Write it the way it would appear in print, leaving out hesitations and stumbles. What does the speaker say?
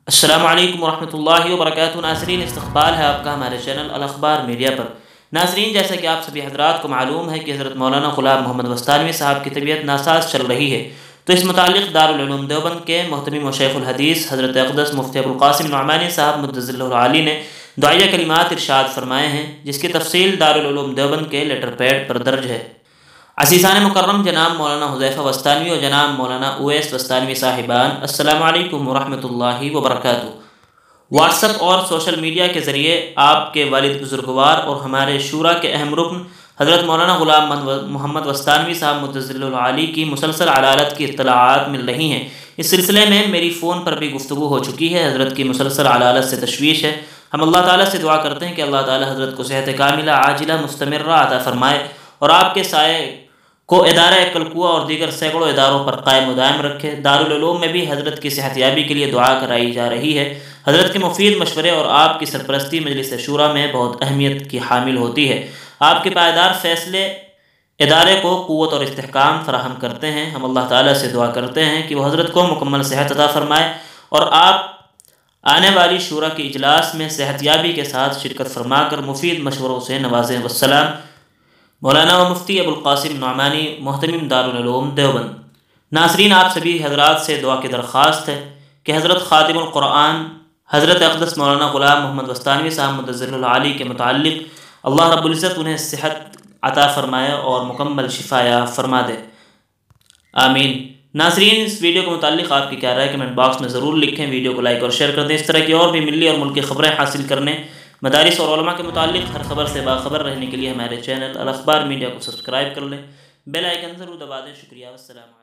السلام علیکم ورحمۃ اللہ وبرکاتہ۔ ناظرین، استقبال ہے آپ کا ہمارے چینل الاخبار میڈیا پر۔ ناظرین، جیسا کہ آپ سبھی حضرات کو معلوم ہے کہ حضرت مولانا غلام محمد وستانوی صاحب کی طبیعت ناساز چل رہی ہے، تو اس متعلق دارالعلوم دیوبند کے محتمم و شیخ الحدیث حضرت اقدس مفتی ابوالقاسم نعمانی صاحب مدظل اللہ العالی نے دعائیہ کلمات ارشاد فرمائے ہیں، جس کی تفصیل دارالعلوم دیوبند کے لیٹر پیڈ پر درج ہے۔ عزیزان مکرم، جناب مولانا حذیفہ وستانوی اور جناب مولانا اویس وستانوی صاحبان، السلام علیکم ورحمۃ اللہ وبرکاتہ۔ واٹس ایپ اور سوشل میڈیا کے ذریعے آپ کے والد بزرگوار اور ہمارے شورا کے اہم رکن حضرت مولانا غلام محمد وستانوی صاحب مدظل العالی کی مسلسل عدالت کی اطلاعات مل رہی ہیں۔ اس سلسلے میں میری فون پر بھی گفتگو ہو چکی ہے۔ حضرت کی مسلسل عدالت سے تشویش ہے۔ ہم اللہ تعالیٰ سے دعا کرتے ہیں کہ اللہ تعالیٰ حضرت کو صحت کاملہ عاجلہ مستمرہ عطا فرمائے اور آپ کے سائے کو ادارہ کلکوہ اور دیگر سینکڑوں اداروں پر قائم و دائم رکھے۔ دارالعلوم میں بھی حضرت کی صحت یابی کے لیے دعا کرائی جا رہی ہے۔ حضرت کے مفید مشورے اور آپ کی سرپرستی مجلس شورا میں بہت اہمیت کی حامل ہوتی ہے۔ آپ کے پائیدار فیصلے ادارے کو قوت اور استحکام فراہم کرتے ہیں۔ ہم اللہ تعالیٰ سے دعا کرتے ہیں کہ وہ حضرت کو مکمل صحت عطا فرمائے اور آپ آنے والی شورا کی اجلاس میں صحت یابی کے ساتھ شرکت فرما کر مفید مشوروں سے نوازیں۔ والسلام، مولانا و مفتی ابوالقاسم نعمانی، محتمم دارالعلوم دیوبند۔ ناظرین، آپ سبھی حضرات سے دعا کی درخواست ہے کہ حضرت خاتم القرآن حضرت اقدس مولانا غلام محمد وستانوی صاحب مدظل العالی کے متعلق اللہ رب العزت انہیں صحت عطا فرمائے اور مکمل شفا یاب فرما دے، آمین۔ ناظرین، اس ویڈیو کے متعلق آپ کی کیا رائے کمنٹ باکس میں ضرور لکھیں۔ ویڈیو کو لائک اور شیئر کر دیں۔ اس طرح کی اور بھی ملی اور ملکی خبریں حاصل کرنے، مدارس اور علماء کے متعلق ہر خبر سے باخبر رہنے کے لیے ہمارے چینل الاخبار میڈیا کو سبسکرائب کر لیں، بیل آئیکن ضرور دبا دیں۔ شکریہ، والسلام علیکم۔